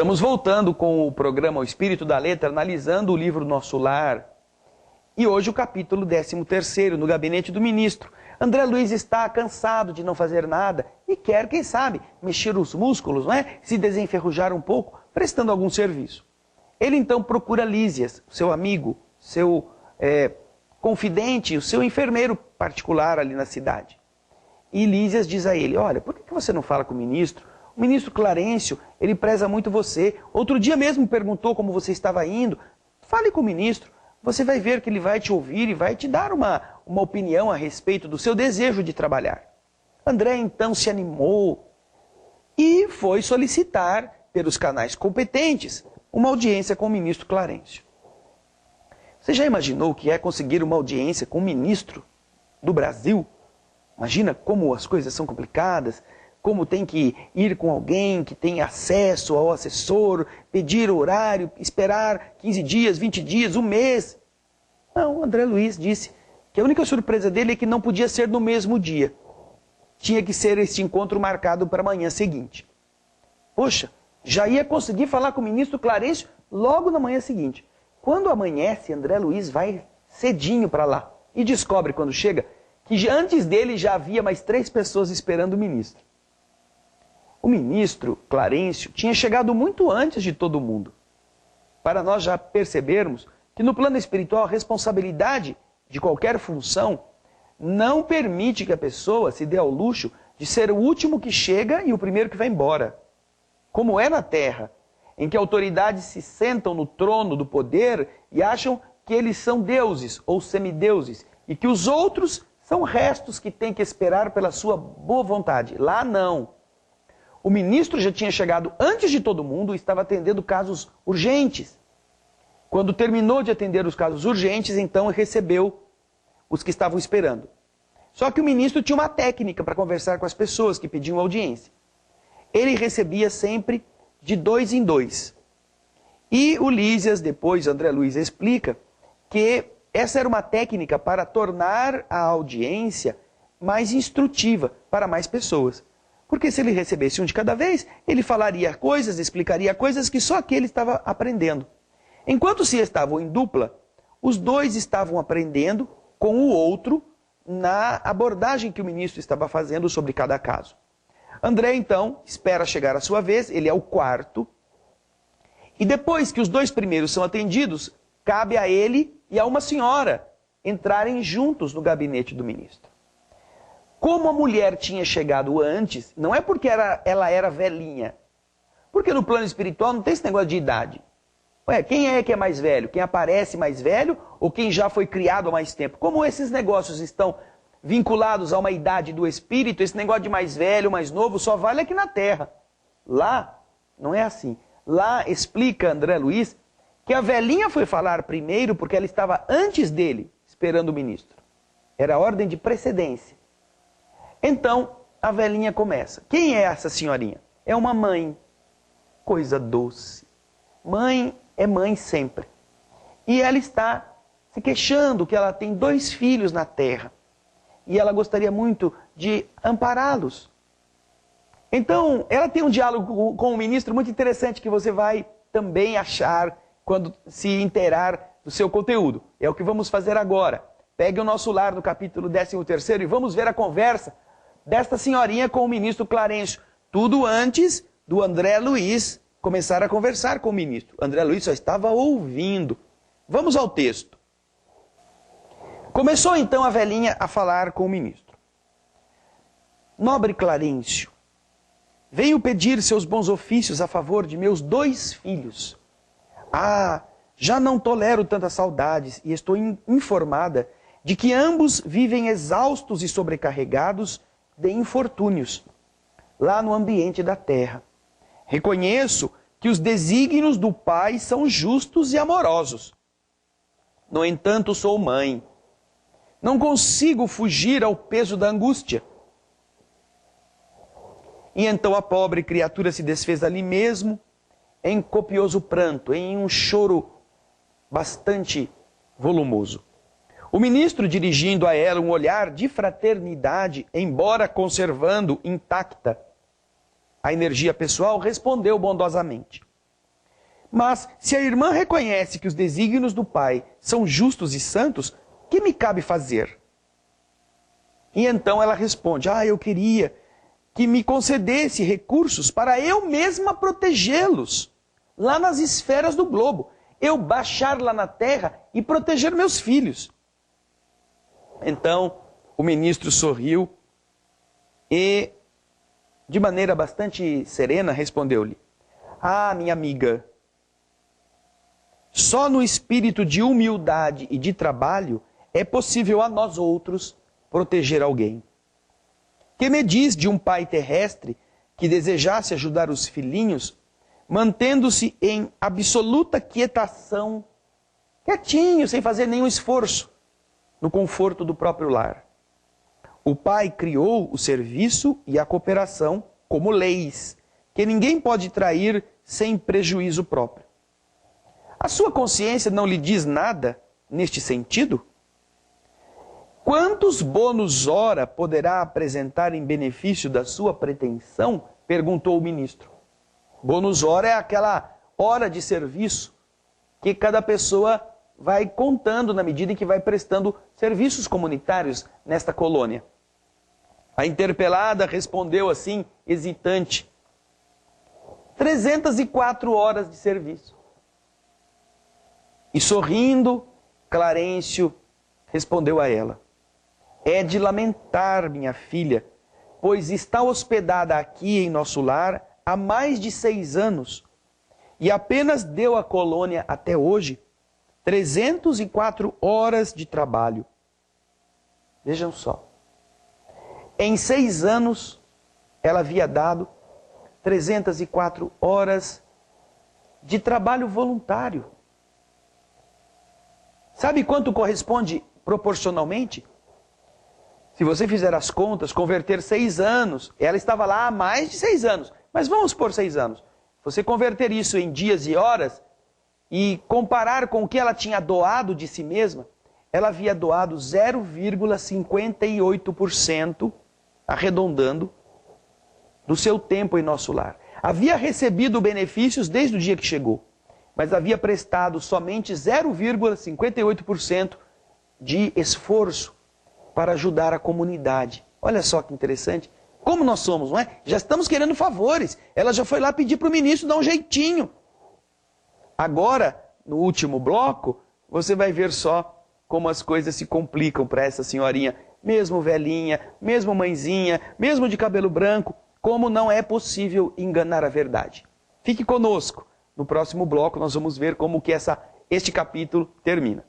Estamos voltando com o programa O Espírito da Letra, analisando o livro Nosso Lar. E hoje o capítulo 13º, no gabinete do ministro. André Luiz está cansado de não fazer nada e quer, quem sabe, mexer os músculos, não é? Se desenferrujar um pouco, prestando algum serviço. Ele então procura Lísias, seu amigo, seu confidente, o seu enfermeiro particular ali na cidade. E Lísias diz a ele, olha, por que você não fala com o ministro? O ministro Clarencio, ele preza muito você. Outro dia mesmo perguntou como você estava indo. Fale com o ministro. Você vai ver que ele vai te ouvir e vai te dar uma opinião a respeito do seu desejo de trabalhar. André então se animou e foi solicitar, pelos canais competentes, uma audiência com o ministro Clarencio. Você já imaginou o que é conseguir uma audiência com o ministro do Brasil? Imagina como as coisas são complicadas, como tem que ir com alguém que tem acesso ao assessor, pedir o horário, esperar 15 dias, 20 dias, um mês. Não, André Luiz disse que a única surpresa dele é que não podia ser no mesmo dia. Tinha que ser esse encontro marcado para a manhã seguinte. Poxa, já ia conseguir falar com o ministro Clarencio logo na manhã seguinte. Quando amanhece, André Luiz vai cedinho para lá e descobre quando chega que antes dele já havia mais 3 pessoas esperando o ministro. O ministro Clarencio tinha chegado muito antes de todo mundo. Para nós já percebermos que no plano espiritual a responsabilidade de qualquer função não permite que a pessoa se dê ao luxo de ser o último que chega e o primeiro que vai embora. Como é na Terra, em que autoridades se sentam no trono do poder e acham que eles são deuses ou semideuses e que os outros são restos que têm que esperar pela sua boa vontade. Lá não. O ministro já tinha chegado antes de todo mundo e estava atendendo casos urgentes. Quando terminou de atender os casos urgentes, então recebeu os que estavam esperando. Só que o ministro tinha uma técnica para conversar com as pessoas que pediam audiência. Ele recebia sempre de 2 em 2. E o Lísias, depois André Luiz explica, que essa era uma técnica para tornar a audiência mais instrutiva para mais pessoas. Porque se ele recebesse um de cada vez, ele falaria coisas, explicaria coisas que só aquele estava aprendendo. Enquanto se estavam em dupla, os 2 estavam aprendendo com o outro na abordagem que o ministro estava fazendo sobre cada caso. André, então, espera chegar a sua vez, ele é o 4. E depois que os 2 primeiros são atendidos, cabe a ele e a uma senhora entrarem juntos no gabinete do ministro. Como a mulher tinha chegado antes, não é porque ela era velhinha. Porque no plano espiritual não tem esse negócio de idade. Ué, quem é que é mais velho? Quem aparece mais velho ou quem já foi criado há mais tempo? Como esses negócios estão vinculados a uma idade do espírito, esse negócio de mais velho, mais novo, só vale aqui na Terra. Lá, não é assim. Lá explica André Luiz que a velhinha foi falar primeiro porque ela estava antes dele, esperando o ministro. Era a ordem de precedência. Então, a velhinha começa. Quem é essa senhorinha? É uma mãe. Coisa doce. Mãe é mãe sempre. E ela está se queixando que ela tem 2 filhos na terra. E ela gostaria muito de ampará-los. Então, ela tem um diálogo com o ministro muito interessante que você vai também achar quando se inteirar do seu conteúdo. É o que vamos fazer agora. Pegue o Nosso Lar no capítulo 13º e vamos ver a conversa desta senhorinha com o ministro Clarencio. Tudo antes do André Luiz começar a conversar com o ministro. André Luiz só estava ouvindo. Vamos ao texto. Começou então a velhinha a falar com o ministro. Nobre Clarencio, venho pedir seus bons ofícios a favor de meus 2 filhos. Já não tolero tantas saudades e estou informada de que ambos vivem exaustos e sobrecarregados de infortúnios, lá no ambiente da terra. Reconheço que os desígnios do Pai são justos e amorosos. No entanto, sou mãe. Não consigo fugir ao peso da angústia. E então a pobre criatura se desfez ali mesmo, em copioso pranto, em um choro bastante volumoso. O ministro, dirigindo a ela um olhar de fraternidade, embora conservando intacta a energia pessoal, respondeu bondosamente. Mas se a irmã reconhece que os desígnios do Pai são justos e santos, que me cabe fazer? E então ela responde, eu queria que me concedesse recursos para eu mesma protegê-los, lá nas esferas do globo. Eu baixar lá na terra e proteger meus filhos. Então, o ministro sorriu e, de maneira bastante serena, respondeu-lhe, minha amiga, só no espírito de humildade e de trabalho é possível a nós outros proteger alguém. Que me diz de um pai terrestre que desejasse ajudar os filhinhos, mantendo-se em absoluta quietação, quietinho, sem fazer nenhum esforço, no conforto do próprio lar? O pai criou o serviço e a cooperação como leis, que ninguém pode trair sem prejuízo próprio. A sua consciência não lhe diz nada neste sentido? Quantos bônus hora poderá apresentar em benefício da sua pretensão? Perguntou o ministro. Bônus hora é aquela hora de serviço que cada pessoa vai contando na medida em que vai prestando serviços comunitários nesta colônia. A interpelada respondeu assim, hesitante, 304 horas de serviço. E sorrindo, Clarencio respondeu a ela, é de lamentar, minha filha, pois está hospedada aqui em nosso lar há mais de 6 anos e apenas deu à colônia até hoje 304 horas de trabalho. Vejam só. Em 6 anos, ela havia dado 304 horas de trabalho voluntário. Sabe quanto corresponde proporcionalmente? Se você fizer as contas, converter 6 anos, ela estava lá há mais de 6 anos, mas vamos por 6 anos. Você converter isso em dias e horas e comparar com o que ela tinha doado de si mesma, ela havia doado 0,58%, arredondando, do seu tempo em nosso lar. Havia recebido benefícios desde o dia que chegou, mas havia prestado somente 0,58% de esforço para ajudar a comunidade. Olha só que interessante. Como nós somos, não é? Já estamos querendo favores. Ela já foi lá pedir para o ministro dar um jeitinho. Agora, no último bloco, você vai ver só como as coisas se complicam para essa senhorinha. Mesmo velhinha, mesmo mãezinha, mesmo de cabelo branco, como não é possível enganar a verdade. Fique conosco. No próximo bloco nós vamos ver como que este capítulo termina.